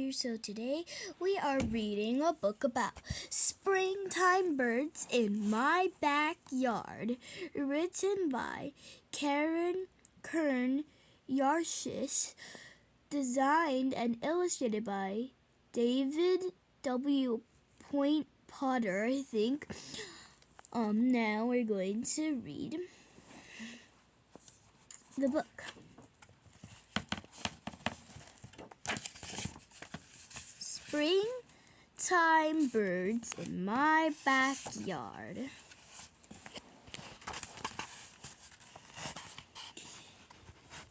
here. So today we are reading a book about springtime birds in my backyard, written by Karen Kern Yarshish, designed and illustrated by David W. Point Potter, I think. Now we're going to read the book. Springtime birds in my backyard.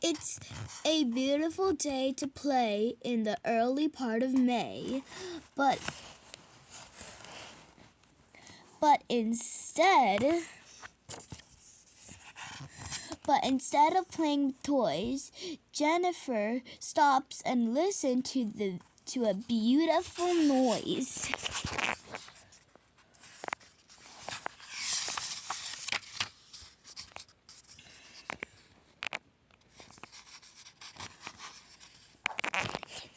It's a beautiful day to play in the early part of May, but instead of playing with toys, Jennifer stops and listens to a beautiful noise.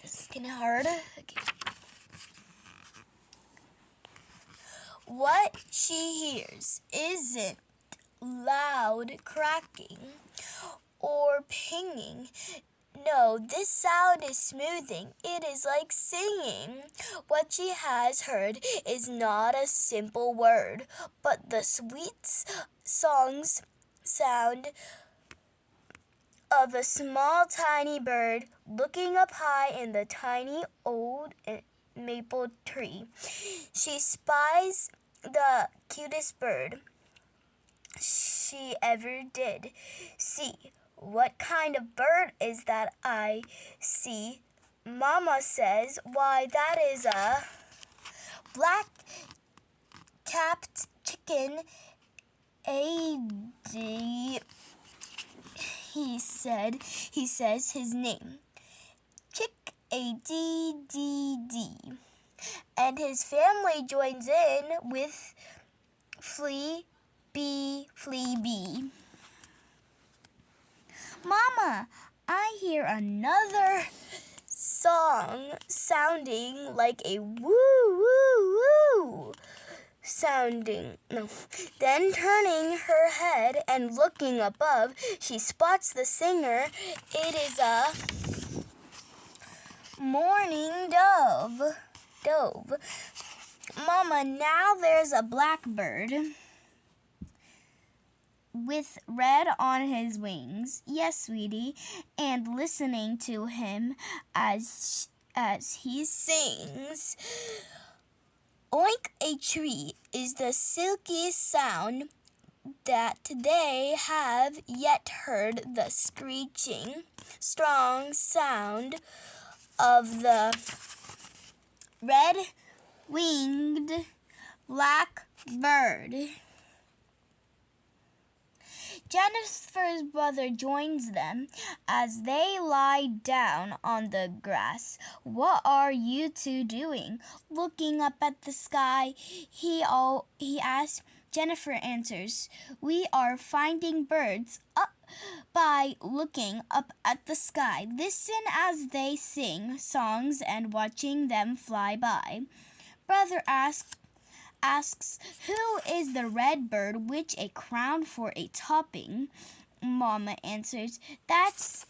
This is getting hard. Okay. What she hears isn't loud cracking or pinging. No, this sound is smoothing. It is like singing. What she has heard is not a simple word, but the sweet sound of a small tiny bird looking up high in the tiny old maple tree. She spies the cutest bird she ever did see. What kind of bird is that I see? Mama says, why, that is a black-capped chicken. A.D. He says his name. Chick A.D.D.D. And his family joins in with Flea B. Mama, I hear another song sounding like a woo sounding. No. Then turning her head and looking above, she spots the singer. It is a mourning dove. Mama, now there's a blackbird with red on his wings. Yes, sweetie, and listening to him as he sings. Oink a tree is the silkiest sound that they have yet heard. The screeching, strong sound of the red-winged blackbird. Jennifer's brother joins them as they lie down on the grass. What are you two doing? Looking up at the sky, he asks. Jennifer answers, we are finding birds up by looking up at the sky. Listen as they sing songs and watching them fly by. Brother asks, who is the red bird with a crown for a topping? Mama answers, that's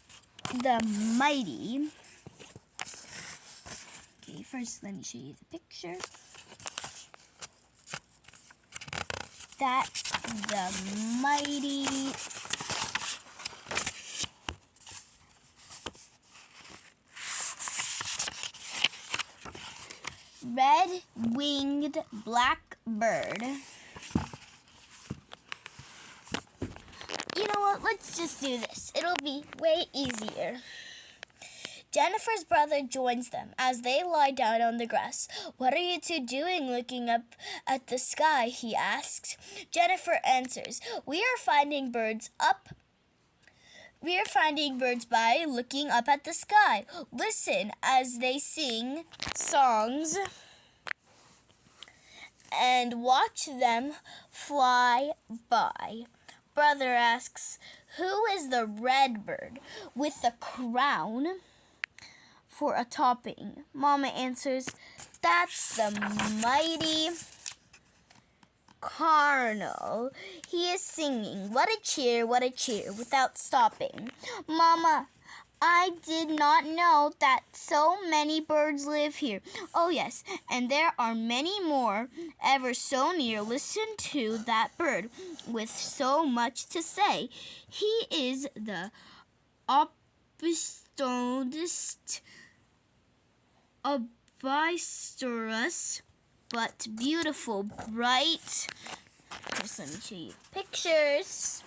the mighty. Okay, first let me show you the picture. That's the mighty red-winged blackbird. You know what? Let's just do this. It'll be way easier. Jennifer's brother joins them as they lie down on the grass. What are you two doing looking up at the sky? He asks. Jennifer answers, we are finding birds by looking up at the sky. Listen as they sing songs and watch them fly by. Brother asks, who is the red bird with the crown for a topping. Mama answers, "That's the mighty Cardinal. He is singing, 'What a cheer, what a cheer,' without stopping." "Mama, I did not know that so many birds live here." "Oh yes, and there are many more ever so near. Listen to that bird with so much to say. He is the opisthodist Obysterus, but beautiful, bright." Just let me show you pictures.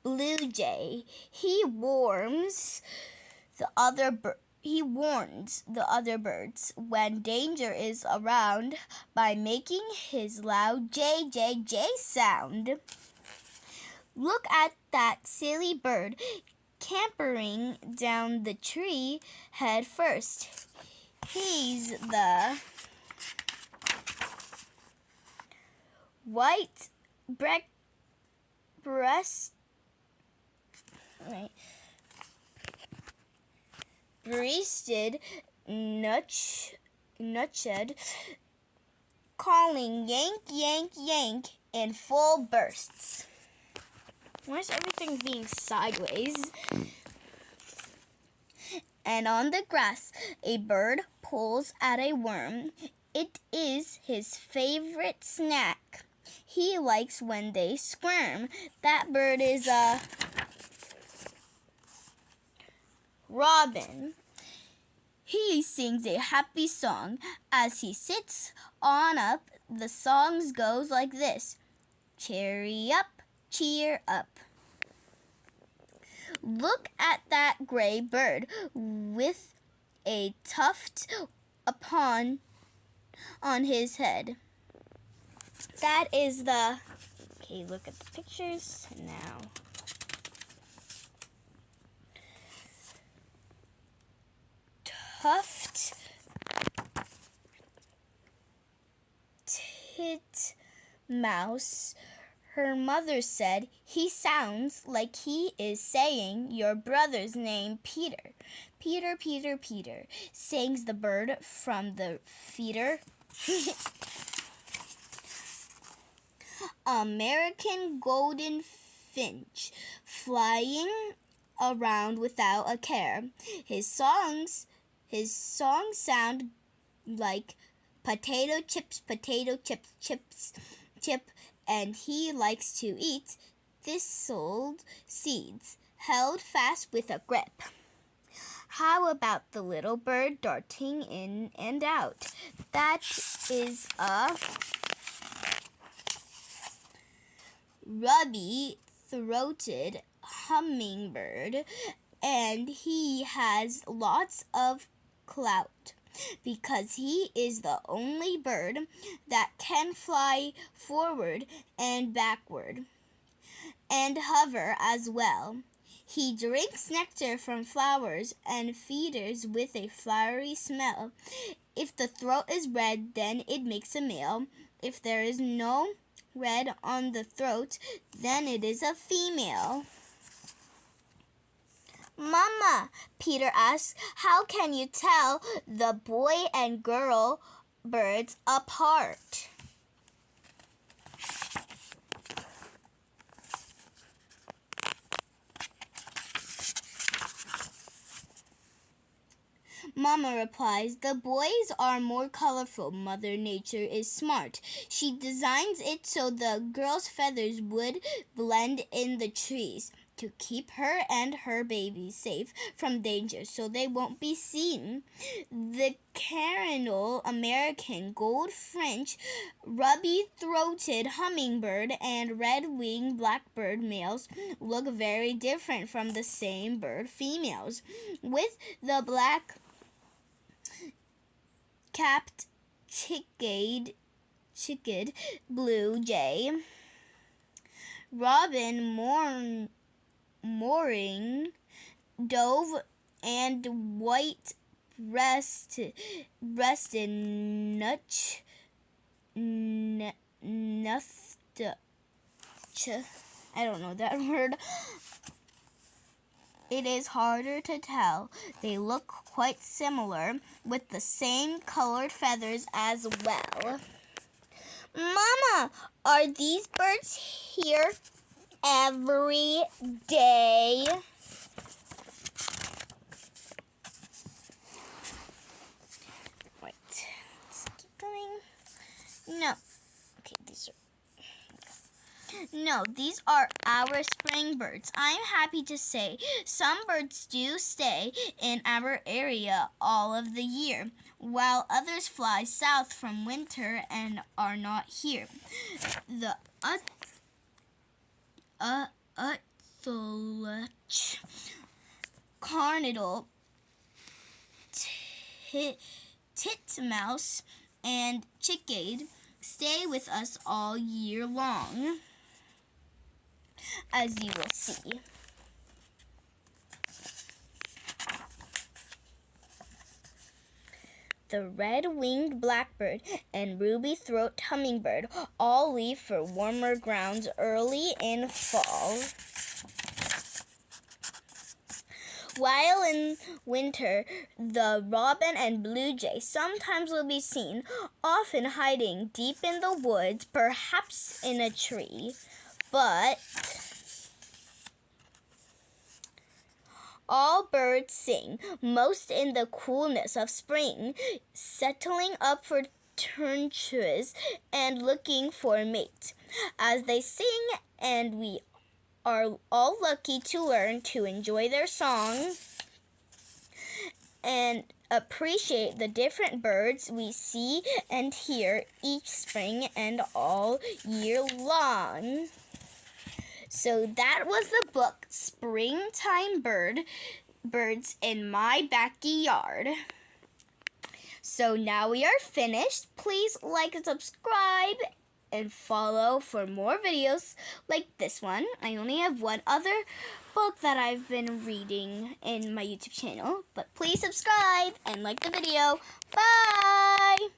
Blue jay. He warns the other birds when danger is around by making his loud J J J sound. Look at that silly bird campering down the tree head first. He's the white breasted nutched, calling yank, yank, yank in full bursts. Why is everything being sideways? And on the grass, a bird pulls at a worm. It is his favorite snack. He likes when they squirm. That bird is a robin. He sings a happy song. As he sits on up, the song goes like this: "Cheery up, cheer up." Look at that gray bird with a tuft on his head. That is the... Okay, look at the pictures now. Tuft titmouse. Her mother said, "He sounds like he is saying your brother's name, Peter." "Peter, Peter, Peter," sings the bird from the feeder. American golden finch, flying around without a care. His songs sound like potato chips, chip, and he likes to eat thistle seeds, held fast with a grip. How about the little bird darting in and out? That is a ruby-throated hummingbird, and he has lots of clout because he is the only bird that can fly forward and backward and hover as well. He drinks nectar from flowers and feeders with a flowery smell. If the throat is red, then it makes a male. If there is no red on the throat, then it is a female. "Mama," Peter asks, "how can you tell the boy and girl birds apart?" Mama replies, "The boys are more colorful. Mother Nature is smart. She designs it so the girl's feathers would blend in the trees to keep her and her babies safe from danger so they won't be seen." The cardinal American gold French ruby-throated hummingbird and red-winged blackbird males look very different from the same bird females. With the black-capped chickaded blue jay, robin, mooring dove, and white-breasted nutched I don't know that word. It is harder to tell. They look quite similar with the same colored feathers as well. Mama, are these birds here every day? Right. Let's keep going. No. Okay, these are our spring birds. I'm happy to say some birds do stay in our area all of the year, while others fly south from winter and are not here. The Uthlech, Carnidle, Titmouse, and Chickade stay with us all year long, as you will see. The red-winged blackbird and ruby-throat hummingbird all leave for warmer grounds early in fall. While in winter, the robin and blue jay sometimes will be seen, often hiding deep in the woods, perhaps in a tree. But all birds sing, most in the coolness of spring, settling up for trenches and looking for a mate. As they sing, and we are all lucky to learn to enjoy their song and appreciate the different birds we see and hear each spring and all year long. So that was the book Springtime Birds in My Backyard. So now we are finished. Please like and subscribe and follow for more videos like this one. I only have one other book that I've been reading in my YouTube channel, but please subscribe and like the video. Bye!